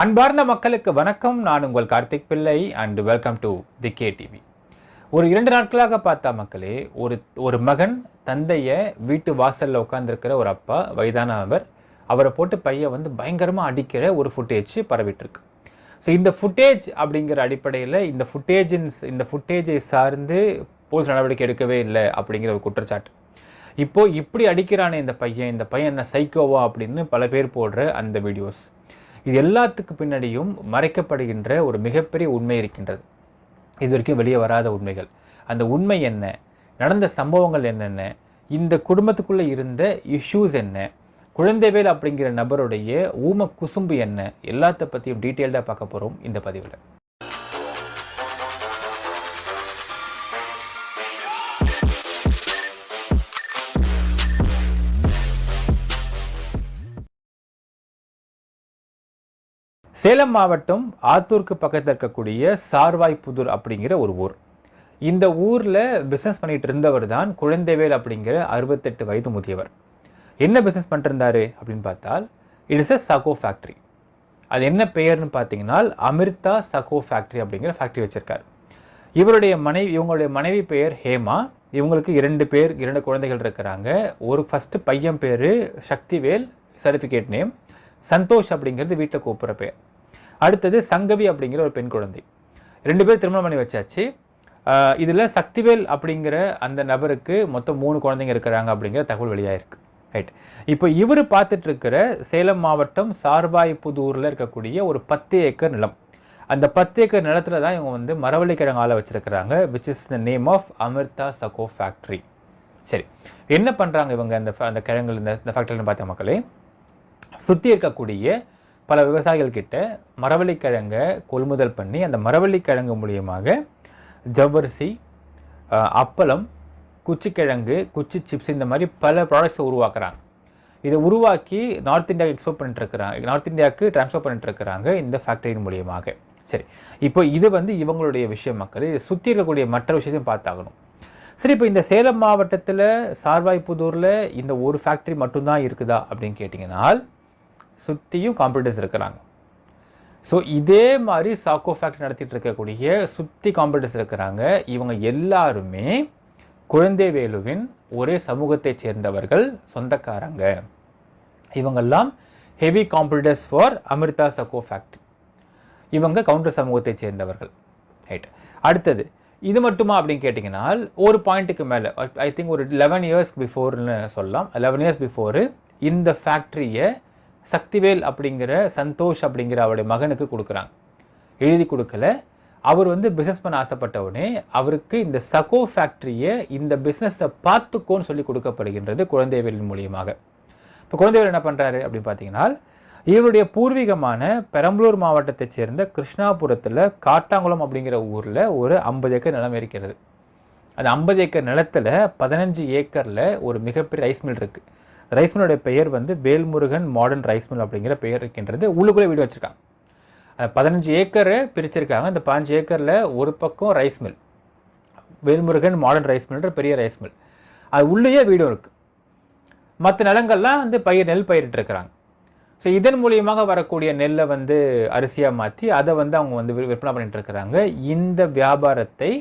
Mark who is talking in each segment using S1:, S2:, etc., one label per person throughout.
S1: அன்பார்ந்த மக்களுக்கு வணக்கம். நான் உங்கள் கார்த்திக் பிள்ளை and welcome to the K TV. ஒரு 2 நாட்களாக பார்த்தா மக்களே, ஒரு மகன் தந்தையை வீட்டு வாசலில் உட்காந்துருக்கிற ஒரு அப்பா, வயதானவர், அவரை போட்டு பையன் பயங்கரமாக அடிக்கிற ஒரு ஃபுட்டேஜ் பரவிட்டுருக்கு. ஸோ இந்த ஃபுட்டேஜ் அப்படிங்கிற அடிப்படையில் இந்த ஃபுட்டேஜை சார்ந்து போலீஸ் நடவடிக்கை எடுக்கவே இல்லை அப்படிங்கிற ஒரு குற்றச்சாட்டு. இப்போது இப்படி அடிக்கிறானே இந்த பையன் என்ன சைக்கோவா அப்படின்னு பல பேர் போடுற அந்த வீடியோஸ், இது எல்லாத்துக்கு பின்னாடியும் மறைக்கப்படுகின்ற ஒரு மிகப்பெரிய உண்மை இருக்கின்றது. இது வரைக்கும் வெளியே வராத உண்மைகள். அந்த உண்மை என்ன, நடந்த சம்பவங்கள் என்னென்ன, இந்த குடும்பத்துக்குள்ளே இருந்த இஷ்யூஸ் என்ன, குழந்தைவேல் அப்படிங்கிற நபருடைய ஊம குசும்பு என்ன, எல்லாத்த பற்றியும் டீட்டெயில்டாக பார்க்க போகிறோம் இந்த பதிவில். சேலம் மாவட்டம் ஆத்தூருக்கு பக்கத்தில் இருக்கக்கூடிய சார்வாய்ப்புதூர் அப்படிங்கிற ஒரு ஊர். இந்த ஊரில் பிஸ்னஸ் பண்ணிட்டு இருந்தவர் தான் குழந்தைவேல் அப்படிங்கிற 68 வயது முதியவர். என்ன பிஸ்னஸ் பண்ணிருந்தாரு அப்படின்னு பார்த்தால், இட் இஸ் அ சகோ ஃபேக்ட்ரி. அது என்ன பெயர்னு பார்த்தீங்கன்னா அமிர்தா சகோ ஃபேக்ட்ரி அப்படிங்கிற ஃபேக்ட்ரி வச்சிருக்காரு. இவங்களுடைய மனைவி பெயர் ஹேமா. இவங்களுக்கு 2 குழந்தைகள் இருக்கிறாங்க. ஒரு ஃபஸ்ட்டு பையன் பேர் சக்திவேல், சர்டிஃபிகேட் நேம். சந்தோஷ் அப்படிங்கிறது வீட்டில் கூப்பிட்ற பேர். அடுத்தது சங்கவி அப்படிங்கிற ஒரு பெண் குழந்தை. 2 பேர் திருமணம் பண்ணி வச்சாச்சு. இதில் சக்திவேல் அப்படிங்கிற அந்த நபருக்கு மொத்தம் 3 குழந்தைங்க இருக்கிறாங்க அப்படிங்கிற தகவல் வெளியாயிருக்கு. ரைட். இப்போ இவர் பார்த்துட்டு இருக்கிற சேலம் மாவட்டம் சார்வாய்ப்புதூரில் இருக்கக்கூடிய ஒரு 10 ஏக்கர் நிலம். அந்த 10 ஏக்கர் நிலத்தில் தான் இவங்க மரவள்ளிக்கிழங்கு ஆலை வச்சிருக்கிறாங்க, which is the name of Amirtha sago factory. சரி, என்ன பண்ணுறாங்க இவங்க அந்த கிழங்கு இந்த ஃபேக்ட்ரின்னு பார்த்த மக்களே, சுற்றி இருக்கக்கூடிய பல விவசாயிகள் கிட்ட மரவள்ளிக்கிழங்கை கொள்முதல் பண்ணி அந்த மரவள்ளிக்கிழங்கு மூலியமாக ஜவ்வரிசி, அப்பளம், குச்சிக்கிழங்கு, குச்சி சிப்ஸ், இந்த மாதிரி பல ப்ராடக்ட்ஸை உருவாக்குறாங்க. இதை உருவாக்கி நார்த் இந்தியாவுக்கு ட்ரான்ஸ்ஃபர் பண்ணிட்டுருக்கிறாங்க இந்த ஃபேக்ட்ரியின் மூலியமாக. சரி, இப்போ இது இவங்களுடைய விஷயம் மக்கள். இதை சுற்றி இருக்கக்கூடிய மற்ற விஷயத்தையும் பார்த்தாகணும். சரி, இப்போ இந்த சேலம் மாவட்டத்தில் சார்வாய்ப்புதூரில் இந்த ஒரு ஃபேக்ட்ரி மட்டும்தான் இருக்குதா அப்படின்னு கேட்டிங்கனால், சுற்றியும் காம்படிட்டர்ஸ் இருக்கிறாங்க. ஸோ இதே மாதிரி சாக்கோ ஃபேக்ட்ரி நடத்திட்டு இருக்கக்கூடிய சுற்றி காம்படிட்டர்ஸ் இருக்கிறாங்க. இவங்க எல்லாருமே குழந்தைவேலுவின் ஒரே சமூகத்தைச் சேர்ந்தவர்கள், சொந்தக்காரங்க. இவங்கெல்லாம் heavy competitors for Amirtha sago factory. இவங்க கவுண்டர் சமூகத்தைச் சேர்ந்தவர்கள். ரைட். அடுத்தது இது மட்டுமா அப்படின்னு கேட்டிங்கன்னா, ஒரு பாயிண்ட்டுக்கு மேலே, ஐ திங்க் ஒரு 11 இயர்ஸ் பிஃபோர்னு சொல்லலாம். 11 இயர்ஸ் பிஃபோரு இந்த ஃபேக்ட்ரியை சக்திவேல் அப்படிங்கிற சந்தோஷ் அப்படிங்கிற அவருடைய மகனுக்கு கொடுக்குறாங்க. எழுதி கொடுக்கல. அவர் பிஸ்னஸ் பண்ண ஆசைப்பட்டவுடனே அவருக்கு இந்த சகோ ஃபேக்ட்ரியை, இந்த பிஸ்னஸை பார்த்துக்கோன்னு சொல்லி கொடுக்கப்படுகின்றது குழந்தைவேலின் மூலியமாக. இப்போ குழந்தைவேல் என்ன பண்ணுறாரு அப்படின்னு பார்த்தீங்கன்னா, இவருடைய பூர்வீகமான பெரம்பலூர் மாவட்டத்தைச் சேர்ந்த கிருஷ்ணாபுரத்தில் காட்டாங்குளம் அப்படிங்கிற ஊரில் ஒரு 50 ஏக்கர் நிலம் இருக்கிறது. அந்த 50 ஏக்கர் நிலத்தில் 15 ஏக்கரில் ஒரு மிகப்பெரிய ரைஸ் மில் இருக்குது. ரைஸ் மில்லுடைய பெயர் வேல்முருகன் மாடர்ன் ரைஸ் மில் அப்படிங்கிற பெயர் இருக்கின்றது. உள்ளுக்குள்ளே வீடு வச்சுருக்காங்க. 15 ஏக்கரை பிரிச்சிருக்காங்க. அந்த 15 ஏக்கரில் ஒரு பக்கம் rice mill, Velmurugan modern rice மில்ன்ற பெரிய ரைஸ் மில், அது உள்ளேயே வீடும் இருக்குது. மற்ற நிலங்கள்லாம் நெல் பயிரிட்டுருக்கிறாங்க. ஸோ இதன் மூலியமாக வரக்கூடிய நெல்லை அரிசியாக மாற்றி அதை அவங்க விற்பனை பண்ணிட்டு இருக்கிறாங்க. இந்த வியாபாரத்தை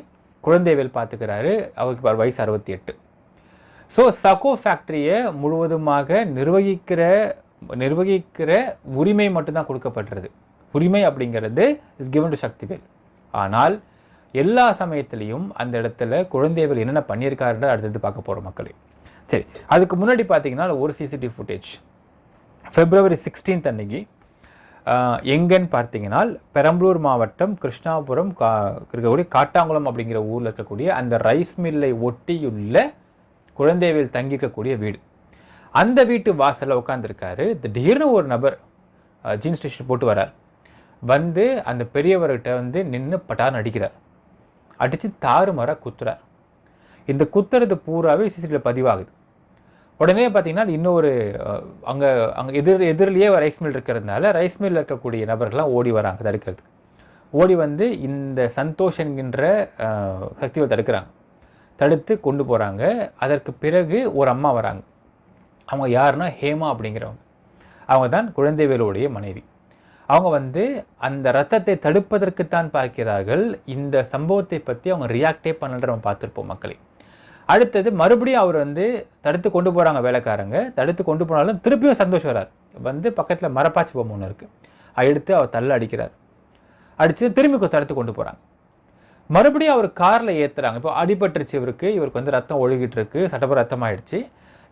S1: குழந்தைவேல் பார்த்துக்கிறாரு. அவருக்கு வயசு 68. ஸோ சகோ ஃபேக்ட்ரியை முழுவதுமாக நிர்வகிக்கிற உரிமை மட்டும்தான் கொடுக்கப்பட்டுறது. உரிமை அப்படிங்கிறது இஸ் கிவன் டு சக்திவேல். ஆனால் எல்லா சமயத்திலையும் அந்த இடத்துல குழந்தைவேல் என்னென்ன பண்ணியிருக்காருன்ற அடுத்தது பார்க்க போகிற மக்களே. சரி, அதுக்கு முன்னாடி பார்த்தீங்கன்னா ஒரு சிசிடிவி ஃபுட்டேஜ் February 16th அன்னைக்கு எங்கன்னு பார்த்தீங்கன்னா, பெரம்பலூர் மாவட்டம் கிருஷ்ணாபுரம் இருக்கக்கூடிய காட்டாங்குளம் அப்படிங்கிற ஊரில் இருக்கக்கூடிய அந்த ரைஸ் மில்லை ஒட்டியுள்ள குழந்தைவேல் தங்கிக்கக்கூடிய வீடு. அந்த வீட்டு வாசலில் உட்காந்துருக்காரு. திடீர்னு ஒரு நபர் ஜீன்ஸ் டிஷர்ட் போட்டு வரார். அந்த பெரியவர்கிட்ட நின்று பட்டார்னு அடிக்கிறார். அடித்து தாறுமாறாக குத்துறார். இந்த குத்துறது பூராவே சிசிடிவியில் பதிவாகுது. உடனே பார்த்தீங்கன்னா இன்னொரு அங்கே எதிரிலேயே ரைஸ் மில் இருக்கிறதுனால ரைஸ் மில்லில் இருக்கக்கூடிய நபர்கள்லாம் ஓடி வராங்க தடுக்கிறதுக்கு. ஓடி இந்த சந்தோஷ் என்கின்ற சக்தியை தடுத்து கொண்டு போகிறாங்க. அதற்கு பிறகு ஒரு அம்மா வராங்க. அவங்க யாருன்னா ஹேமா அப்படிங்கிறவங்க. அவங்க தான் குழந்தைவேலுடைய மனைவி. அவங்க வந்து அந்த ரத்தத்தை தடுப்பதற்குத்தான் பார்க்கிறார்கள். இந்த சம்பவத்தை பற்றி அவங்க ரியாக்டே பண்ணன்ற நம்ம பார்த்துருப்போம் மக்களை. அடுத்தது மறுபடியும் அவர் வந்து தடுத்து கொண்டு போகிறாங்க வேலைக்காரங்க. தடுத்து கொண்டு போனாலும் திருப்பியும் சந்தோஷம் வரார். வந்து பக்கத்தில் மரப்பாச்சி பொம்மை ஒன்று இருக்குது, அதை எடுத்து அவர் தள்ள அடிக்கிறார். அடித்து திரும்பி தடுத்து கொண்டு போகிறாங்க. மறுபடியும் அவர் காரில் ஏற்றுறாங்க. இப்போ அடிபட்டுருச்சு இவருக்கு வந்து ரத்தம் ஒழுகிட்டு இருக்கு, சட்டப்ப ரத்தமாகிடுச்சு.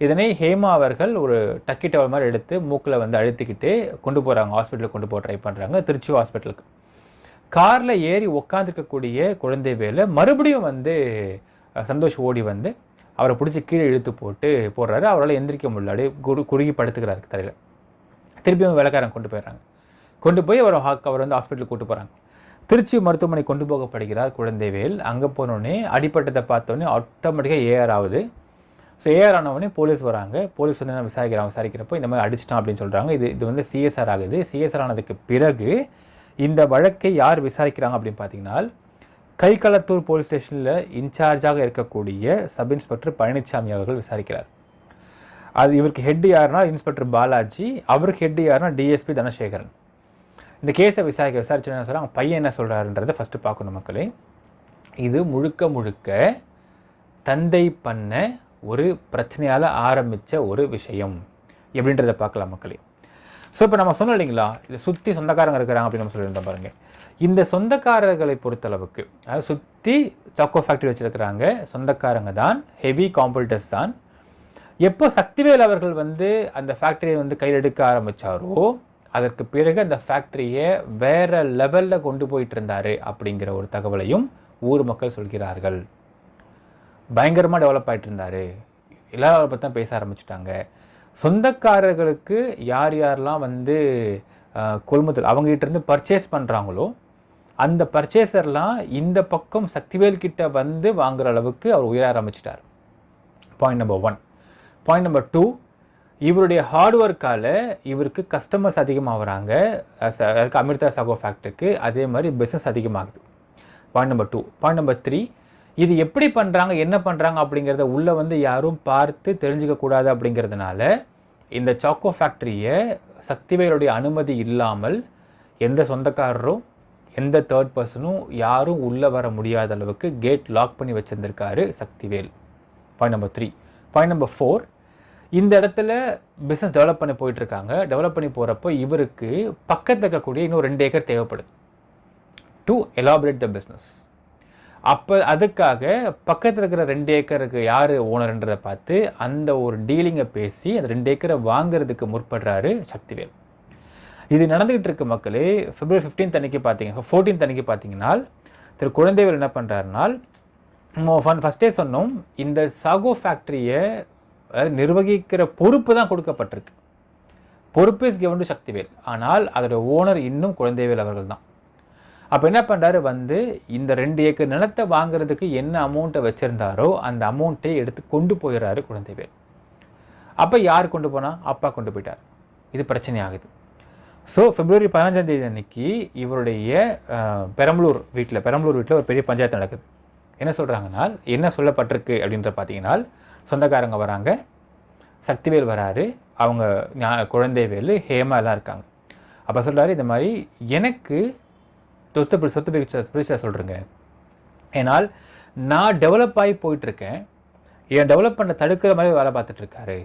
S1: இதனை ஹேமா அவர்கள் ஒரு டக்கி டவல் மாதிரி எடுத்து மூக்கில் வந்து அழுத்திக்கிட்டு கொண்டு போகிறாங்க, ஹாஸ்பிட்டலுக்கு கொண்டு போக ட்ரை பண்ணுறாங்க, திருச்சி ஹாஸ்பிட்டலுக்கு. காரில் ஏறி உட்காந்துருக்கக்கூடிய குழந்தைவேலை மறுபடியும் வந்து சந்தோஷ் ஓடி வந்து அவரை பிடிச்சி கீழே இழுத்து போடுறாரு. அவரால் எந்திரிக்க முடியல, அப்படியே குறுகி படுத்துக்கிறாரு தலையில். திருப்பியும் வேலைக்காரன் கொண்டு போயிடுறாங்க. கொண்டு போய் அவர் வந்து ஹாஸ்பிட்டலுக்கு கூட்டு போகிறாங்க. திருச்சி மருத்துவமனை கொண்டு போகப்படுகிறார் குழந்தைவேல். அங்கே போனோடனே அடிப்பட்டதை பார்த்தோன்னே ஆட்டோமேட்டிக்காக ஏஆர் ஆகுது. ஸோ ஏஆர் ஆனவுடனே போலீஸ் வராங்க. போலீஸ் வந்து நான் விசாரிக்கிறப்போ இந்த மாதிரி அடிச்சிட்டான் அப்படின்னு சொல்கிறாங்க. இது வந்து சிஎஸ்ஆர் ஆகுது. சிஎஸ்ஆர் ஆனதுக்கு பிறகு இந்த வழக்கை யார் விசாரிக்கிறாங்க அப்படின்னு பார்த்தீங்கன்னா, கைகளத்தூர் போலீஸ் ஸ்டேஷனில் இன்சார்ஜாக இருக்கக்கூடிய சப் இன்ஸ்பெக்டர் பழனிசாமி அவர்கள் விசாரிக்கிறார். அது இவருக்கு ஹெட் யாருன்னா இன்ஸ்பெக்டர் பாலாஜி, அவருக்கு ஹெட் யாருன்னா டிஎஸ்பி தனசேகரன். இந்த கேஸை விசாரிச்சு என்ன சொல்கிறாங்க, பையன் என்ன சொல்கிறாருன்றதை ஃபஸ்ட்டு பார்க்கணும் மக்களே. இது முழுக்க தந்தை பண்ண ஒரு பிரச்சனையால் ஆரம்பித்த ஒரு விஷயம் எப்படின்றத பார்க்கலாம் மக்களே. ஸோ இப்போ நம்ம சொன்னோம் இல்லைங்களா, இதை சுற்றி சொந்தக்காரங்க இருக்கிறாங்க அப்படின்னு நம்ம சொல்லியிருந்தோம் பாருங்கள். இந்த சொந்தக்காரர்களை பொறுத்தளவுக்கு, அதாவது சுற்றி சாக்கோ ஃபேக்ட்ரி வச்சுருக்கிறாங்க சொந்தக்காரங்க தான், ஹெவி காம்படிட்டர்ஸ் தான். எப்போ சக்திவேல் அவர்கள் வந்து அந்த ஃபேக்ட்ரியை வந்து கையில் எடுக்க ஆரம்பித்தாரோ அதற்கு பிறகு அந்த ஃபேக்ட்ரியை வேறு லெவலில் கொண்டு போயிட்டு இருந்தார் அப்படிங்கிற ஒரு தகவலையும் ஊர் மக்கள் சொல்கிறார்கள். பயங்கரமாக டெவலப் ஆகிட்டு இருந்தார், எல்லாரும் அவரை பற்றி தான் பேச ஆரம்பிச்சிட்டாங்க. சொந்தக்காரர்களுக்கு யாரெல்லாம் வந்து கொள்முதல் அவங்ககிட்டேருந்து பர்ச்சேஸ் பண்ணுறாங்களோ அந்த பர்ச்சேசர்லாம் இந்த பக்கம் சக்திவேல் கிட்ட வந்து வாங்குகிற அளவுக்கு அவர் உயர ஆரம்பிச்சிட்டார். Point number 1. பாயிண்ட் நம்பர் 2, இவருடைய ஹார்ட் ஒர்க்கால் இவருக்கு கஸ்டமர்ஸ் அதிகமாகறாங்க. அமிர்தா சாகோ ஃபேக்ட்ரிக்கு அதே மாதிரி பிஸ்னஸ் அதிகமாகுது. Point number 2. பாயிண்ட் நம்பர் 3, இது எப்படி பண்ணுறாங்க என்ன பண்ணுறாங்க அப்படிங்கிறத உள்ளே வந்து யாரும் பார்த்து தெரிஞ்சுக்கக்கூடாது அப்படிங்கிறதுனால இந்த சாக்கோ ஃபேக்ட்ரியை சக்திவேலுடைய அனுமதி இல்லாமல் எந்த சொந்தக்காரரும் எந்த தேர்ட் பர்சனும் யாரும் உள்ளே வர முடியாத அளவுக்கு கேட் லாக் பண்ணி வச்சுருந்துருக்காரு Sakthivel. Point number 3. Point number 4, இந்த இடத்துல பிஸ்னஸ் டெவலப் பண்ணி போயிட்டுருக்காங்க. டெவலப் பண்ணி போகிறப்போ இவருக்கு பக்கத்தில் இருக்கக்கூடிய இன்னும் 2 ஏக்கர் தேவைப்படுது டு எலாபரேட் த பிஸ்னஸ். அப்போ அதுக்காக பக்கத்தில் இருக்கிற 2 ஏக்கருக்கு யார் ஓனர்ன்றதை பார்த்து அந்த ஒரு டீலிங்கை பேசி அந்த 2 ஏக்கரை வாங்கிறதுக்கு முற்படுறாரு சக்திவேல். இது நடந்துகிட்டு இருக்க மக்களே. February 15 அன்னைக்கு 14 அன்னைக்கு பார்த்தீங்கன்னா திரு குழந்தைவேல் என்ன பண்ணுறாருனால், ஃபஸ்ட்டே சொன்னோம், இந்த சாகோ ஃபேக்ட்ரியை நிர்வகிக்கிற பொறுப்பு தான் கொடுக்கப்பட்டிருக்கு. பொறுப்பு இஸ் கிவன் டு சக்திவேல். ஆனால் அதோட ஓனர் இன்னும் குழந்தைவேல் அவர்கள் தான். அப்போ என்ன பண்ணுறாரு, வந்து இந்த 2 ஏக்கர் நிலத்தை வாங்குறதுக்கு என்ன அமௌண்ட்டை வச்சுருந்தாரோ அந்த அமௌண்ட்டை எடுத்து கொண்டு போயிடுறாரு குழந்தைவேல். அப்போ யார் கொண்டு போனால், அப்பா கொண்டு போயிட்டார். இது பிரச்சனை ஆகுது. ஸோ February 15 அன்னைக்கு இவருடைய பெரம்பலூர் வீட்டில் ஒரு பெரிய பஞ்சாயத்து நடக்குது. என்ன சொல்கிறாங்கன்னா, என்ன சொல்லப்பட்டிருக்கு அப்படின்ற பார்த்தீங்கன்னா, சொந்தக்காரங்க வராங்க, சக்திவேல் வராரு, அவங்க குழந்தைவேல் ஹேமா எல்லாம் இருக்காங்க. அப்போ சொல்கிறாரு, இந்த மாதிரி எனக்கு சொத்து பிரிச்சா சொல்கிறேங்க, ஏன்னால் நான் டெவலப் ஆகி போயிட்டுருக்கேன், என் டெவலப் பண்ண தடுக்கிற மாதிரி வேலை பார்த்துட்ருக்காரு.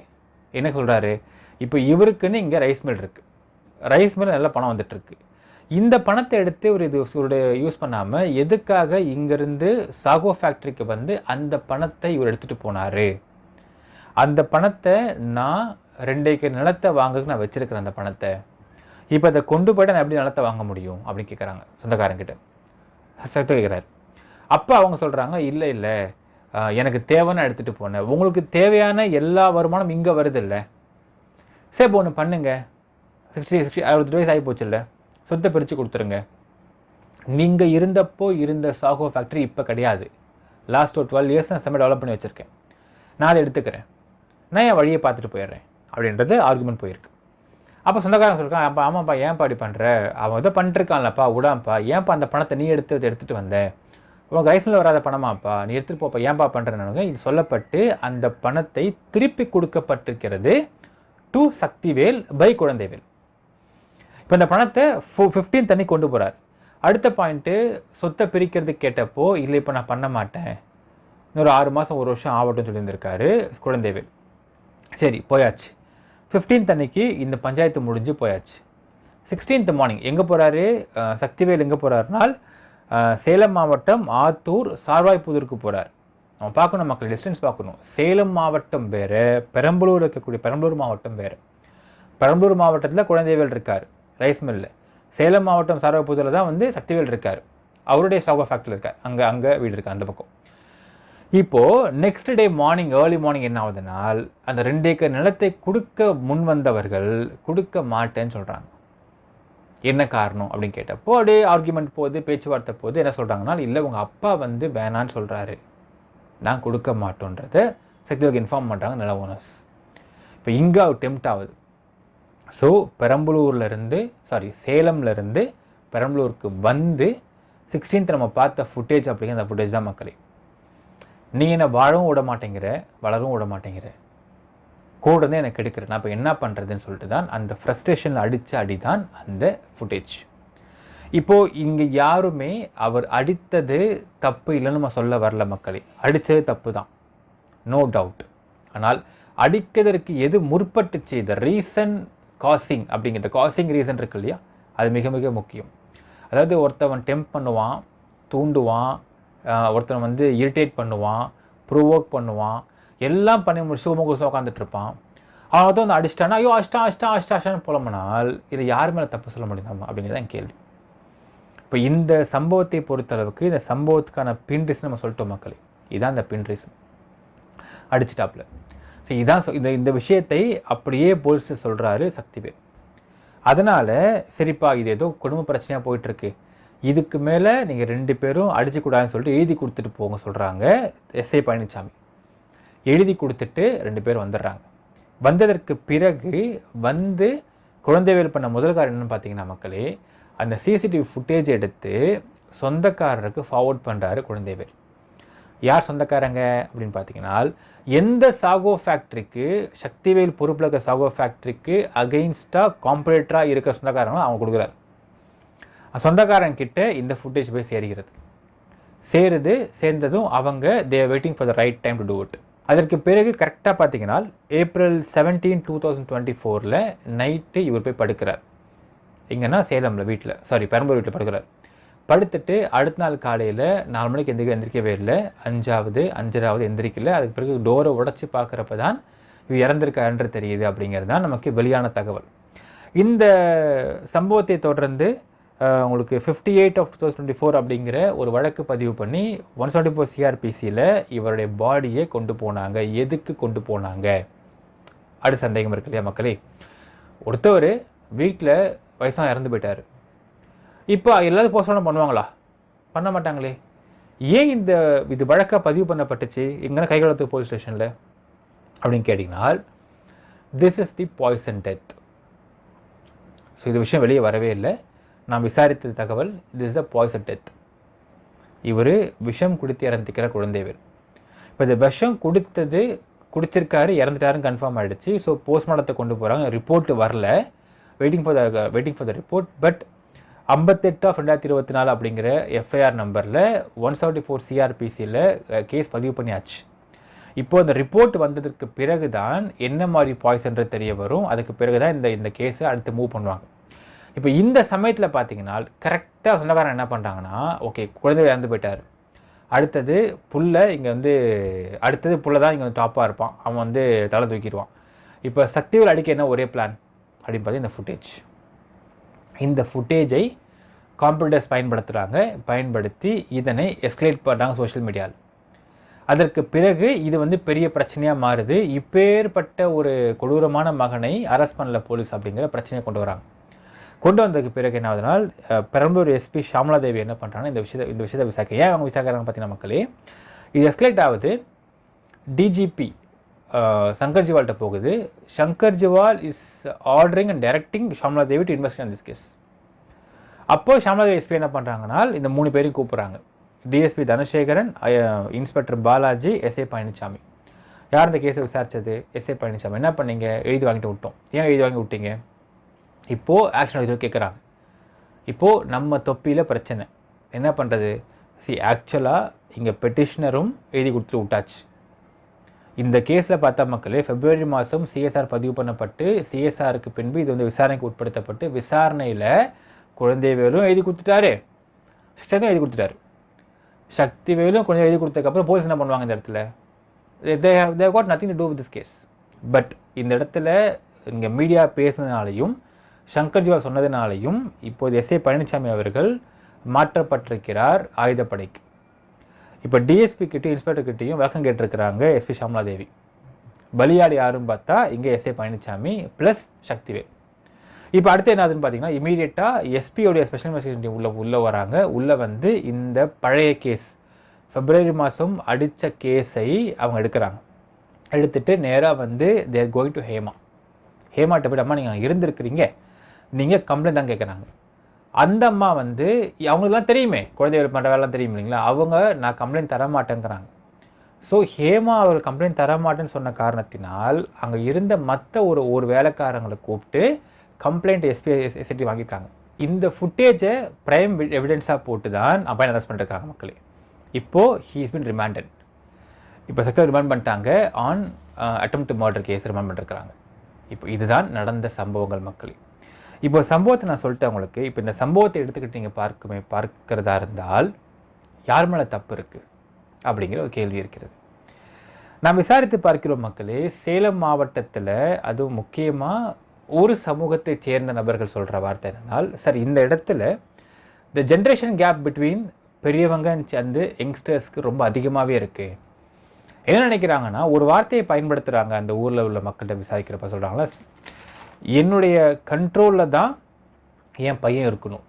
S1: என்ன சொல்கிறாரு, இப்போ இவருக்குன்னு இங்கே ரைஸ் மில் இருக்குது, ரைஸ் மில் நல்ல பணம் வந்துட்டுருக்கு. இந்த பணத்தை எடுத்து இவர் யூஸ் பண்ணாமல் எதுக்காக இங்கேருந்து சாகோ ஃபேக்ட்ரிக்கு வந்து அந்த பணத்தை இவர் எடுத்துகிட்டு போனார்? அந்த பணத்தை நான் 2 ஏக்கர் நிலத்தை வாங்குறதுக்கு நான் வச்சுருக்கிறேன். அந்த பணத்தை இப்போ அதை கொண்டு போய்ட்டு நான் எப்படி நிலத்தை வாங்க முடியும் அப்படின்னு கேட்குறாங்க சொந்தக்காரங்கிட்ட. சத்து கேட்குறாரு. அப்போ அவங்க சொல்கிறாங்க, இல்லை எனக்கு தேவைன்னு எடுத்துகிட்டு போனேன், உங்களுக்கு தேவையான எல்லா வருமானம் இங்கே வருது இல்லை, சரி இப்போ ஒன்று பண்ணுங்க, 60 வயசு ஆகி போச்சு இல்லை, சொத்தை பிரித்து கொடுத்துருங்க. நீங்கள் இருந்தப்போ இருந்த சாகோ ஃபேக்ட்ரி இப்போ கிடையாது, லாஸ்ட் ஒரு 12 இயர்ஸ் நான் செம்ம டெவலப் பண்ணி வச்சுருக்கேன், நான் அதை எடுத்துக்கிறேன், நான் என் வழியை பார்த்துட்டு போயிடுறேன் அப்படின்றது ஆர்குமெண்ட் போயிருக்கு. அப்போ சொந்தக்காரங்க சொல்லிருக்கான், அப்போ ஆமாப்பா ஏன்ப்பா அப்படி பண்ணுற, அவன் எதோ பண்ணிட்டுருக்கான்லப்பா விடாம்ப்பா, ஏன்ப்பா அந்த பணத்தை நீ எடுத்துகிட்டு வந்த, உனக்கு ரைஸ்மில் வராத பணமாப்பா, நீ எடுத்துகிட்டு போப்பா, ஏன்ப்பா பண்ணுறேன்னு இது சொல்லப்பட்டு அந்த பணத்தை திருப்பி கொடுக்கப்பட்டிருக்கிறது டு சக்திவேல் பை குழந்தைவேல். இப்போ இந்த பணத்தை 15th அன்னைக்கு கொண்டு போகிறார். அடுத்த பாயிண்ட்டு, சொத்தை பிரிக்கிறதுக்கு கேட்டப்போ இல்லை இப்போ நான் பண்ண மாட்டேன், இன்னொரு 6 மாதம் 1 வருஷம் ஆகட்டும்னு சொல்லியிருந்திருக்காரு குழந்தைவேல். சரி போயாச்சு. 15th அன்னைக்கு இந்த பஞ்சாயத்து முடிஞ்சு போயாச்சு. 16th மார்னிங் எங்கே போகிறாரு சக்திவேல்? எங்கே போகிறாருனால் சேலம் மாவட்டம் ஆத்தூர் சார்வாய்ப்புதூருக்கு போகிறார். நம்ம பார்க்கணும் மக்கள், டிஸ்டன்ஸ் பார்க்கணும். சேலம் மாவட்டம் வேறு, பெரம்பலூர் இருக்கக்கூடிய பெரம்பலூர் மாவட்டம் வேறு. பெரம்பலூர் மாவட்டத்தில் குழந்தைவேல் இருக்கார் ரைஸ் மில்லில். சேலம் மாவட்டம் சார்வாய்ப்புதூரில் தான் வந்து சக்திவேல் இருக்கார். அவருடைய சாகோ ஃபேக்டரியில் இருக்கார். அங்கே வீடு இருக்குது அந்த பக்கம். இப்போது next day morning, early morning என்ன ஆகுதுனால், அந்த 2 ஏக்கர் நிலத்தை கொடுக்க முன் வந்தவர்கள் கொடுக்க மாட்டேன்னு சொல்கிறாங்க. என்ன காரணம் அப்படின்னு கேட்டப்போ அப்படியே ஆர்குமெண்ட் போகுது, பேச்சுவார்த்தை போகுது. என்ன சொல்கிறாங்கன்னா, இல்லை உங்கள் அப்பா வந்து வேணான்னு சொல்கிறாரு, நான் கொடுக்க மாட்டோன்றதை சக்திவேலுக்கு இன்ஃபார்ம் பண்ணுறாங்க நில ஓனர்ஸ். இப்போ இங்கே டெம்ப்ட் ஆகுது. ஸோ சேலம்லேருந்து பெரம்பலூருக்கு வந்து 16th நம்ம பார்த்த ஃபுட்டேஜ் அப்படிங்கிற அந்த ஃபுட்டேஜ் தான் மக்களே. நீ என்னை வாழவும் விட மாட்டேங்கிற, வளரவும் விட மாட்டேங்கிற, கூட தான் எனக்கு எடுக்கிற, நான் இப்போ என்ன பண்ணுறதுன்னு சொல்லிட்டு தான் அந்த ஃப்ரஸ்ட்ரேஷனில் அடித்த அடி தான் அந்த ஃபுட்டேஜ். இப்போது இங்கே யாருமே அவர் அடித்தது தப்பு இல்லைன்னு நம்ம சொல்ல வரல மக்களே. அடித்தது தப்பு தான், நோ டவுட். ஆனால் அடிக்கிறதுக்கு எது முற்பட்டுச்சு, த ரீசன் காசிங் அப்படிங்கிறது, காசிங் ரீசன் இருக்கு இல்லையா, அது மிக மிக முக்கியம். அதாவது ஒருத்தவன் டெம்ப் பண்ணுவான், தூண்டுவான், ஒருத்தன் வந்து இரிட்டேட் பண்ணுவான், ப்ரொவோக் பண்ணுவான், எல்லாம் பண்ணி முடிச்சு முகசம் உட்காந்துட்டு இருப்பான். அவன் தான் வந்து அடிச்சிட்டானா, ஐயோ அஷ்டான்னு புலம்புனால் இதை யார் மேலே தப்பு சொல்ல முடியும் நம்ம அப்படிங்கிறது தான் கேள்வி. இப்போ இந்த சம்பவத்தை பொறுத்தளவுக்கு இந்த சம்பவத்துக்கான பின் ரீசன் நம்ம சொல்லிட்டோம் மக்களே. இதுதான் இந்த பின் ரீசன், அடிச்சிட்டாப்புல. ஸோ இதான் இந்த விஷயத்தை அப்படியே போலீஸ் சொல்கிறாரு சக்திவேல். அதனால் சரிப்பா இது ஏதோ குடும்ப பிரச்சனையாக போயிட்டுருக்கு, இதுக்கு மேலே நீங்கள் 2 பேரும் அடிச்சுக்கூடாதுன்னு சொல்லிட்டு எழுதி கொடுத்துட்டு போங்க சொல்கிறாங்க எஸ்ஐ பழனிசாமி. எழுதி கொடுத்துட்டு 2 பேர் வந்துடுறாங்க. வந்ததற்கு பிறகு வந்து குழந்தைவேல் பண்ண முதல் காரணம் என்னென்னு பார்த்தீங்கன்னா மக்களே, அந்த சிசிடிவி ஃபுட்டேஜ் எடுத்து சொந்தக்காரருக்கு ஃபார்வர்ட் பண்ணுறாரு குழந்தைவேல். யார் சொந்தக்காரங்க அப்படின்னு பார்த்தீங்கன்னா, எந்த சாகோ ஃபேக்ட்ரிக்கு சக்திவேல் பொறுப்பில் இருக்க சாகோ ஃபேக்ட்ரிக்கு அகெயின்ஸ்டாக காம்பரேட்டராக இருக்கிற சொந்தக்காரங்களும் அவங்க கொடுக்குறாரு. சொந்தக்காரங்கிட்ட இந்த ஃபுட்டேஜ் போய் சேர்ந்ததும் அவங்க they are waiting for the right time to do it. அதற்கு பிறகு கரெக்டாக பார்த்தீங்கன்னா April 17, 2024 நைட்டு இவர் போய் படுக்கிறார். எங்கன்னா சேலமில் பெரம்பலூர் வீட்டில் படுக்கிறார். படுத்துட்டு அடுத்த நாள் காலையில் 4 மணிக்கு எந்திரிக்கவே இல்லை, 5:30 எந்திரிக்கல. அதுக்கு பிறகு டோரை உடச்சி பார்க்குறப்ப தான் இவர் இறந்திருக்காருன்ற தெரியுது அப்படிங்கிறது தான் நமக்கு வெளியான தகவல். இந்த சம்பவத்தை தொடர்ந்து உங்களுக்கு 58 of 2024 அப்படிங்கிற ஒரு வழக்கு பதிவு பண்ணி 174 CRPCயில் இவருடைய பாடியை கொண்டு போனாங்க. எதுக்கு கொண்டு போனாங்க அடுத்த சந்தேகம் இருக்கு இல்லையா மக்களே. ஒருத்தவர் வீட்டில் வயசாக இறந்து போயிட்டார். இப்போ எல்லாரும் போஸ்ட்மார்ட்டம் பண்ணுவாங்களா? பண்ண மாட்டாங்களே. ஏன் இது வழக்காக பதிவு பண்ணப்பட்டுச்சு எங்கன்னா கைகாலத்து போலீஸ் ஸ்டேஷனில் அப்படின்னு கேட்டிங்கன்னா, this is the poison death. So இது விஷயம் வெளியே வரவே இல்லை. நான் விசாரித்த தகவல், this is a poison death. இவர் விஷம் குடித்து இறந்துக்கிற குழந்தைவேல். இப்போ இந்த விஷம் குடிச்சிருக்காரு, இறந்துட்டாருன்னு கன்ஃபார்ம் ஆகிடுச்சு. ஸோ போஸ்ட்மார்ட்டத்தை கொண்டு போகிறாங்க. ரிப்போர்ட் வரல, waiting for the report. But 58/2024 அப்படிங்கிற எஃப்ஐஆர் நம்பரில் 174 CRPCயில் கேஸ் பதிவு பண்ணியாச்சு. இப்போது அந்த ரிப்போர்ட் வந்ததுக்கு பிறகு தான் என்ன மாதிரி பாய்சன்றது தெரிய வரும். அதுக்கு பிறகு தான் இந்த கேஸை அடுத்து மூவ் பண்ணுவாங்க. இப்போ இந்த சமயத்தில் பார்த்தீங்கன்னா கரெக்டாக சொந்தக்காரன் என்ன பண்ணுறாங்கன்னா, ஓகே குழந்தை இறந்து போயிட்டார், அடுத்தது புள்ள தான் இங்கே வந்து டாப்பாக இருப்பான், அவன் வந்து தலை தூக்கிடுவான். இப்போ சக்திவேல் அடிக்க என்ன ஒரே பிளான் அப்படின்னு பார்த்து இந்த ஃபுட்டேஜை காம்ப்யூட்டர்ஸ் பயன்படுத்தி இதனை எஸ்கலேட் பண்ணுறாங்க சோஷியல் மீடியாவில். அதற்கு பிறகு இது வந்து பெரிய பிரச்சனையாக மாறுது. இப்பேற்பட்ட ஒரு கொடூரமான மகனை அரெஸ்ட் பண்ணல போலீஸ் அப்படிங்கிற பிரச்சனையை கொண்டு வந்ததுக்கு பிறகு என்ன ஆகுதுனால், பெரம்பலூர் எஸ்பி ஷாமலாதேவி என்ன பண்ணுறாங்கன்னா இந்த விஷயத்தை விசாரிக்க. ஏன் அவங்க விசாரிக்கிறாங்க பார்த்தீங்கன்னா மக்களே, இது எஸ்கலேட் ஆகுது. டிஜிபி சங்கர் ஜிவால்கிட்ட போகுது. Shankar Jiwal is ordering and directing Shamaladevi to investigate on this case. அப்போது ஷாமலாதேவி எஸ்பி என்ன பண்ணுறாங்கன்னா இந்த 3 பேரையும் கூப்பிட்றாங்க. DSP Dhanasekaran, inspector Balaji, SI Palanisamy. யார் இந்த கேஸை விசாரித்தது? எஸ்ஐ பழனிசாமி. என்ன பண்ணீங்க? எழுதி வாங்கிட்டு விட்டோம். ஏன் எழுதி வாங்கி விட்டீங்க? இப்போது ஆக்ஷன் எடுத்து கேட்குறாங்க. இப்போது நம்ம தொப்பியில் பிரச்சனை என்ன பண்ணுறது? ஆக்சுவலாக இங்கே பெட்டிஷனரும் எழுதி கொடுத்துட்டு விட்டாச்சு. இந்த கேஸில் பார்த்தா மக்களே February மாதம் CSR பதிவு பண்ணப்பட்டு CSRக்கு பின்பு இது வந்து விசாரணைக்கு உட்படுத்தப்பட்டு விசாரணையில் குழந்தைவேலும் எழுதி கொடுத்துட்டாரு, சக்தியும் எழுதி கொடுத்துட்டாரு. சக்திவேலும் கொஞ்சம் எழுதி கொடுத்ததுக்கப்புறம் போலீஸ் என்ன பண்ணுவாங்க இந்த இடத்துல? they got nothing to do with this case. But இந்த இடத்துல இங்கே மீடியா பேசுனதுனாலையும் சங்கர்ஜிவா சொன்னதுனாலையும் இப்போது எஸ்ஐ பழனிசாமி அவர்கள் மாற்றப்பட்டிருக்கிறார் ஆயுதப்படைக்கு. இப்போ டிஎஸ்பி கிட்டையும் இன்ஸ்பெக்டர் கிட்டையும் விளக்கம் கேட்டிருக்கிறாங்க எஸ்பி ஷாம்லாதேவி. பலியாடி யாருன்னு பார்த்தா இங்கே எஸ்ஐ பழனிசாமி ப்ளஸ் சக்திவேல். இப்போ அடுத்து என்னதுன்னு பார்த்தீங்கன்னா இமீடியட்டாக எஸ்பியோடைய ஸ்பெஷல் இன்வெஸ்டிகேஷன் டீம் உள்ளே வராங்க. உள்ளே வந்து இந்த பழைய கேஸ் February மாதம் அடித்த கேஸை அவங்க எடுக்கிறாங்க. எடுத்துகிட்டு நேராக வந்து தேர் கோயிங் டு ஹேமாட்ட போய்ட்டு அம்மா நீங்கள் இருந்திருக்கிறீங்க, நீங்கள் கம்ப்ளைண்ட் தான் கேட்குறாங்க. அந்த அம்மா வந்து அவங்களுக்குலாம் தெரியுமே, குழந்தைகள் பண்ணுற வேலைலாம் தெரியும் இல்லைங்களா, அவங்க நான் கம்ப்ளைண்ட் தர மாட்டேங்கிறாங்க. ஸோ ஹேமா அவர்கள் கம்ப்ளைண்ட் தரமாட்டேன்னு சொன்ன காரணத்தினால் அங்கே இருந்த மற்ற ஒரு வேலைக்காரங்களை கூப்பிட்டு கம்ப்ளைண்ட் எஸ்ஐடி வாங்கிட்டாங்க. இந்த ஃபுட்டேஜை ப்ரைம் எவிடன்ஸாக போட்டு தான் அப்பா அரெஸ்ட் பண்ணிருக்காங்க மக்களே. இப்போது ஹீஸ் பின் ரிமாண்டட். இப்போ சக்தியை ரிமாண்ட் பண்ணிட்டாங்க. On attempt murder case remand பண்ணிருக்கிறாங்க. இப்போ இதுதான் நடந்த சம்பவங்கள் மக்களே. இப்போ சம்பவத்தை நான் சொல்லிட்டேன் உங்களுக்கு. இப்போ இந்த சம்பவத்தை எடுத்துக்கிட்டு நீங்கள் பார்க்கிறதா இருந்தால் யார் மேலே தப்பு இருக்குது அப்படிங்கிற ஒரு கேள்வி இருக்கிறது. நாம் விசாரித்து பார்க்கிறோம் மக்களே. சேலம் மாவட்டத்தில் அதுவும் முக்கியமாக ஒரு சமூகத்தை சேர்ந்த நபர்கள் சொல்கிற வார்த்தை என்னென்னால், சார் இந்த இடத்துல இந்த ஜென்ரேஷன் கேப் பிட்வீன் பெரியவங்க சேர்ந்து யங்ஸ்டர்ஸ்க்கு ரொம்ப அதிகமாகவே இருக்குது. என்ன நினைக்கிறாங்கன்னா, ஒரு வார்த்தையை பயன்படுத்துகிறாங்க அந்த ஊரில் உள்ள மக்கள்கிட்ட விசாரிக்கிறப்ப சொல்கிறாங்களா, என்னுடைய கண்ட்ரோலில் தான் என் பையன் இருக்கணும்.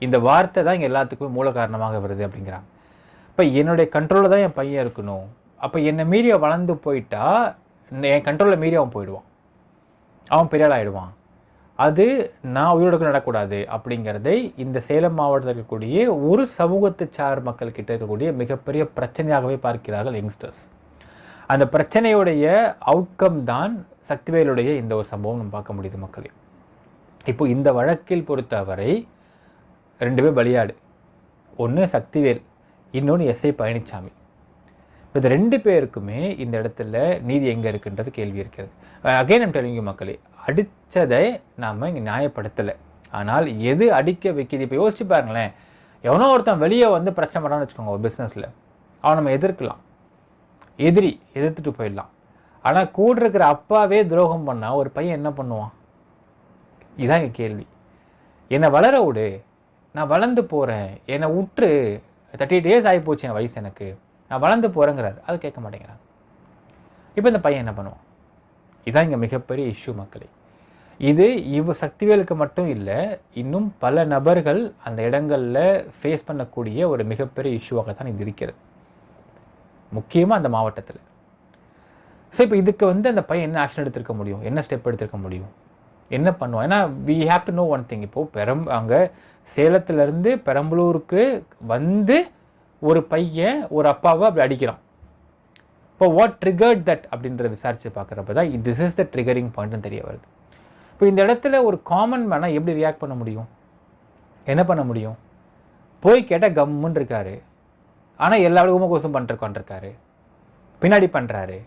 S1: இந்த வார்த்தை தான் இங்கே எல்லாத்துக்குமே மூல காரணமாக வருது அப்படிங்கிறாங்க. இப்போ என்னுடைய கண்ட்ரோலில் தான் என் பையன் இருக்கணும். அப்போ என்னை மீறி வளர்ந்து போயிட்டா என் கண்ட்ரோலில் மீறி அவன் போயிடுவான், அவன் பெரிய ஆள் ஆகிடுவான். அது நான் உயிரோடு நடக்கூடாது அப்படிங்கிறதை இந்த சேலம் மாவட்டத்தில் இருக்கக்கூடிய ஒரு சமூகத்தை சார் மக்கள்கிட்ட இருக்கக்கூடிய மிகப்பெரிய பிரச்சனையாகவே பார்க்கிறார்கள் யங்ஸ்டர்ஸ். அந்த பிரச்சனையுடைய அவுட்கம் தான் சக்திவேலுடைய இந்த ஒரு சம்பவம் நம்ம பார்க்க முடியுது மக்களே. இப்போ இந்த வழக்கில் பொறுத்தவரை 2 பேர் பலியாடு. ஒன்று சக்திவேல், இன்னொன்று எஸ்ஐ பழனிசாமி. இப்போ இந்த 2 பேருக்குமே இந்த இடத்துல நீதி எங்கே இருக்குன்றது கேள்வி இருக்கிறது. அகைன் ஐம் டெல்லிங் யூ மக்களே, அடித்ததை நாம் இங்கே நியாயப்படுத்தலை. ஆனால் எது அடிக்க வைக்கிது? இப்போ யோசிச்சு பாருங்களேன். எவனோ ஒருத்தன் வெளியே வந்து பிரச்சனை பண்ணான்னு வச்சுக்கோங்க ஒரு பிஸ்னஸில், அவன் நம்ம எதிர்க்கலாம், எதிர்த்துட்டு போயிடலாம். ஆனால் கூட இருக்கிற அப்பாவே துரோகம் பண்ணால் ஒரு பையன் என்ன பண்ணுவான்? இதுதான் எங்கள் கேள்வி. என்னை வளர விடு, நான் வளர்ந்து போகிறேன், என்னை விட்டுரு, 38 இயர்ஸ் ஆகி போச்சு என் வயசு, எனக்கு நான் வளர்ந்து போகிறேங்கிறாரு. அது கேட்க மாட்டேங்கிறாங்க. இப்போ இந்த பையன் என்ன பண்ணுவான்? இதுதான் இங்கே மிகப்பெரிய இஷ்யூ மக்களே. இது சக்திவேலுக்கு மட்டும் இல்லை, இன்னும் பல நபர்கள் அந்த இடங்களில் ஃபேஸ் பண்ணக்கூடிய ஒரு மிகப்பெரிய இஷ்யூவாக தான் இது இருக்கிறது, முக்கியமாக அந்த மாவட்டத்தில். ஸோ இப்போ இதுக்கு வந்து அந்த பையன் என்ன ஆக்ஷன் எடுத்திருக்க முடியும், என்ன ஸ்டெப் எடுத்திருக்க முடியும், என்ன பண்ணுவான்? ஏன்னா we have to know one thing. இப்போது அங்கே சேலத்துலேருந்து பெரம்பலூருக்கு வந்து ஒரு பையன் ஒரு அப்பாவை அப்படி அடிக்கிறான். இப்போ வாட் ட்ரிகர்ட் தட் அப்படின்றத விசாரித்து பார்க்குறப்ப தான் திஸ் இஸ் த ட்ரிகரிங் பாயிண்ட்னு தெரிய வருது. இப்போ இந்த இடத்துல ஒரு காமன் மேனாக எப்படி ரியாக்ட் பண்ண முடியும், என்ன பண்ண முடியும்? போய் கேட்டால் கம்முன்னு இருக்காரு, ஆனால் எல்லா ஊமகோசம் பண்ணிருக்காரு, பின்னாடி பண்ணுறாரு.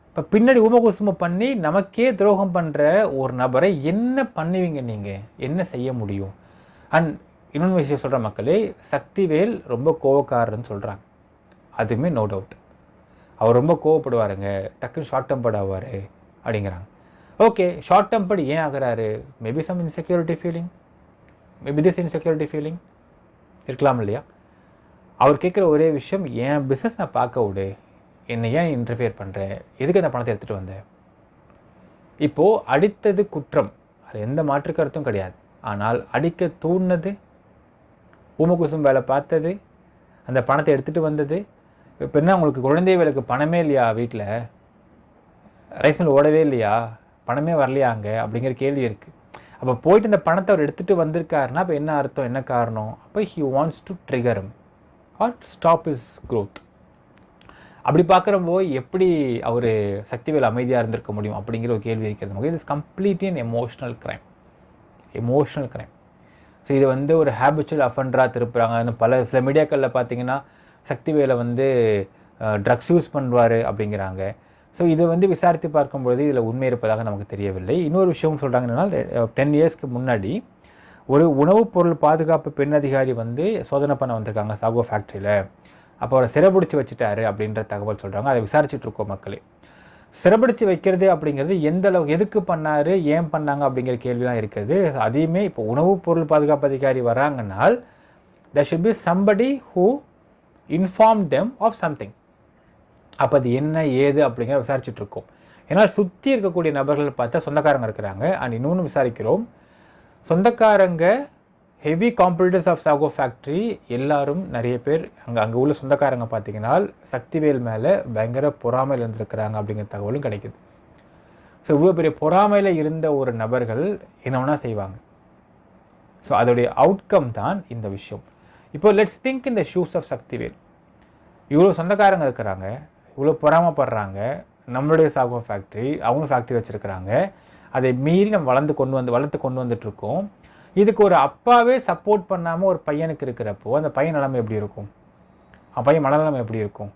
S1: இப்போ பின்னாடி ஊமகோசம் பண்ணி நமக்கே துரோகம் பண்ணுற ஒரு நபரை என்ன பண்ணுவீங்க நீங்கள், என்ன செய்ய முடியும்? அண்ட் இன்னொன்று விஷயம் சொல்கிற மக்களே, சக்திவேல் ரொம்ப கோவக்காரன்னு சொல்கிறாங்க. அதுவுமே நோ டவுட். அவர் ரொம்ப கோவப்படுவாருங்க, டக்குன்னு ஷார்ட் டெம்பர்ட் ஆவார் அப்படிங்கிறாங்க. ஓகே, ஷார்ட் டெம்பர்ட் ஏன் ஆகிறாரு? Maybe some insecurity feeling, maybe this insecurity feeling இருக்கலாம் இல்லையா? அவர் கேட்குற ஒரே விஷயம், என் பிஸ்னஸ் நான் பார்க்க விடு, என்னை ஏன் இன்டர்ஃபியர் பண்ணுறேன், எதுக்கு அந்த பணத்தை எடுத்துகிட்டு வந்தேன்? இப்போது அடித்தது குற்றம், அது எந்த மாற்று கருத்தும் கிடையாது. ஆனால் அடிக்க தூண்டினது, ஊமகுசும் வேலை பார்த்தது, அந்த பணத்தை எடுத்துகிட்டு வந்தது. இப்போ என்ன உங்களுக்கு குழந்தை வேலைக்கு பணமே இல்லையா, வீட்டில் ரைஸ் மில் ஓடவே இல்லையா, பணமே வரலையா அங்கே அப்படிங்கிற கேள்வி இருக்குது. அப்போ போயிட்டு இந்த பணத்தை அவர் எடுத்துகிட்டு வந்திருக்காருன்னா அப்போ என்ன அர்த்தம், என்ன காரணம்? அப்போ he wants to trigger him R stop his growth. அப்படி பார்க்குறப்போ எப்படி அவர் சக்திவேல் அமைதியாக இருந்திருக்க முடியும் அப்படிங்கிற ஒரு கேள்வி இருக்கிறது. It is completely an emotional crime. Emotional crime. So இது வந்து ஒரு ஹேபிச்சுவல் அஃபண்டராக திருப்புறாங்க. சில மீடியாக்களில் பார்த்தீங்கன்னா சக்திவேலை வந்து ட்ரக்ஸ் யூஸ் பண்ணுவார் அப்படிங்கிறாங்க. ஸோ இதை வந்து விசாரித்து பார்க்கும்பொழுது இதில் உண்மை இருப்பதாக நமக்கு தெரியவில்லை. இன்னொரு விஷயம் சொல்கிறாங்க என்னன்னா, 10 இயர்ஸ்க்கு முன்னாடி ஒரு உணவுப் பொருள் பாதுகாப்பு பெண் அதிகாரி வந்து சோதனை பண்ண வந்திருக்காங்க சாகோ ஃபேக்ட்ரியில். அப்போ அவரை சிறைபிடிச்சி வச்சுட்டாரு அப்படின்ற தகவல் சொல்கிறாங்க. அதை விசாரிச்சுட்ருக்கோம் மக்களே. சிறைபிடிச்சி வைக்கிறது அப்படிங்கிறது எந்த அளவுக்கு, எதுக்கு பண்ணார், ஏன் பண்ணாங்க அப்படிங்கிற கேள்விலாம் இருக்குது. அதையுமே இப்போ உணவுப் பொருள் பாதுகாப்பு அதிகாரி வராங்கன்னால் there should be somebody who informed them of something. அப்போ அது என்ன ஏது அப்படிங்கிற விசாரிச்சுட்ருக்கோம். ஏன்னா சுற்றி இருக்கக்கூடிய நபர்கள் பார்த்தா சொந்தக்காரங்க இருக்கிறாங்க. அண்ட் இன்னொன்று விசாரிக்கிறோம், சொந்தக்காரங்க heavy competitors of sago factory எல்லாரும் நிறைய பேர் அங்கே உள்ள சொந்தக்காரங்க பார்த்தீங்கன்னா சக்திவேல் மேலே பயங்கர பொறாமையில் இருந்திருக்கிறாங்க அப்படிங்கிற தகவலும் கிடைக்குது. ஸோ இவ்வளோ பெரிய பொறாமையில் இருந்த ஒரு நபர்கள் என்ன வேணால் செய்வாங்க. ஸோ அதோடைய அவுட்கம் தான் இந்த விஷயம். இப்போ let's think in the shoes of Sakthivel. இவ்வளோ சொந்தக்காரங்க இருக்கிறாங்க, இவ்வளோ பொறாமப்படுறாங்க. நம்மளுடைய சாகோ ஃபேக்ட்ரி, அவங்க ஃபேக்ட்ரி வச்சுருக்கிறாங்க. அதை மீறி நம்ம வளர்த்து கொண்டு வந்துட்டுருக்கோம். இதுக்கு ஒரு அப்பாவே சப்போர்ட் பண்ணாமல் ஒரு பையனுக்கு இருக்கிறப்போ அந்த பையன் நிலைமை எப்படி இருக்கும்? பையன் மனநிலைமை எப்படி இருக்கும்?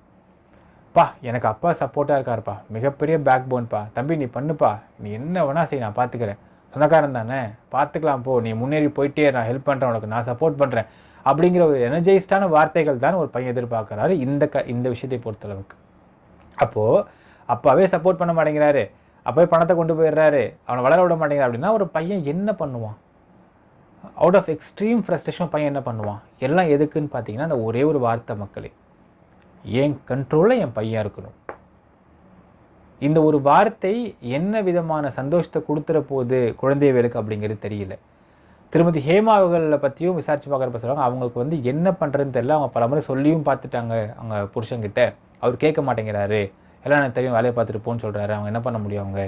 S1: எனக்கு அப்பா சப்போர்ட்டாக இருக்காருப்பா, மிகப்பெரிய பேக் போன்ப்பா, தம்பி நீ பண்ணுப்பா, நீ என்ன வேணால் செய், நான் பார்த்துக்கிறேன், சொந்தக்காரன் தானே, பார்த்துக்கலாம் போ, நீ முன்னேறி போயிட்டே, நான் ஹெல்ப் பண்ணுறேன், உனக்கு நான் சப்போர்ட் பண்ணுறேன் அப்படிங்கிற ஒரு எனர்ஜைஸ்டான வார்த்தைகள் தான் ஒரு பையன் எதிர்பார்க்குறாரு இந்த விஷயத்தை பொறுத்தளவுக்கு. அப்போது அப்பாவே சப்போர்ட் பண்ண மாட்டேங்கிறாரு, அப்போவே பணத்தை கொண்டு போயிடுறாரு, அவனை வளர விட மாட்டேங்கிறார் அப்படின்னா ஒரு பையன் என்ன பண்ணுவான்? அவுட் ஆஃப் எக்ஸ்ட்ரீம் ஃப்ரஸ்ட்ரேஷன் பையன் என்ன பண்ணுவான்? எல்லாம் எதுக்குன்னு பார்த்தீங்கன்னா அந்த ஒரே ஒரு வார்த்தை மக்களே, என் கண்ட்ரோலில் என் பையன் இருக்கணும். இந்த ஒரு வார்த்தை என்ன விதமான சந்தோஷத்தை கொடுத்துற போது குழந்தைவேலுக்கு அப்படிங்கிறது தெரியல. திருமதி ஹேமா அவர்களை பற்றியும் விசாரித்து பார்க்குறப்ப சொல்லுவாங்க, அவங்களுக்கு வந்து என்ன பண்ணுறதுன்னு தெரியல. அவங்க பல முறை சொல்லியும் பார்த்துட்டாங்க அவங்க புருஷங்கிட்ட, அவர் கேட்க மாட்டேங்கிறாரு, எல்லாம் எனக்கு தெரியும், வேலையை பார்த்துட்டு போன்னு சொல்கிறாரு, அவங்க என்ன பண்ண முடியும் அவங்க?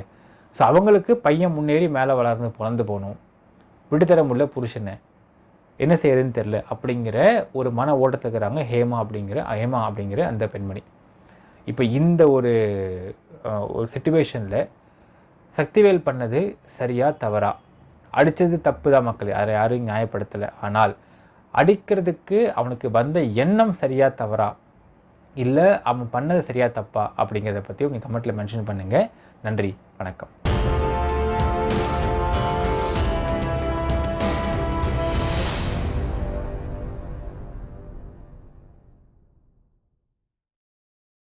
S1: ஸோ அவங்களுக்கு பையன் முன்னேறி மேலே வளர்ந்து பிறந்து போகணும், விடுதர முடியல புருஷனை, என்ன செய்யறதுன்னு தெரில அப்படிங்கிற ஒரு மன ஓட்டத்தில் இருக்கிறாங்க ஹேமா அப்படிங்கிற அந்த பெண்மணி. இப்போ இந்த ஒரு சிச்சுவேஷனில் சக்திவேல் பண்ணது சரியா தவறா? அடித்தது தப்பு தான் மக்களே, அதை யாரும் நியாயப்படுத்தலை. ஆனால் அடிக்கிறதுக்கு அவனுக்கு வந்த எண்ணம் சரியா தவறா, இல்லை அவன் பண்ணது சரியா தப்பா அப்படிங்கிறத பற்றி நீங்கள் கமெண்ட்டில் மென்ஷன் பண்ணுங்கள். நன்றி, வணக்கம்.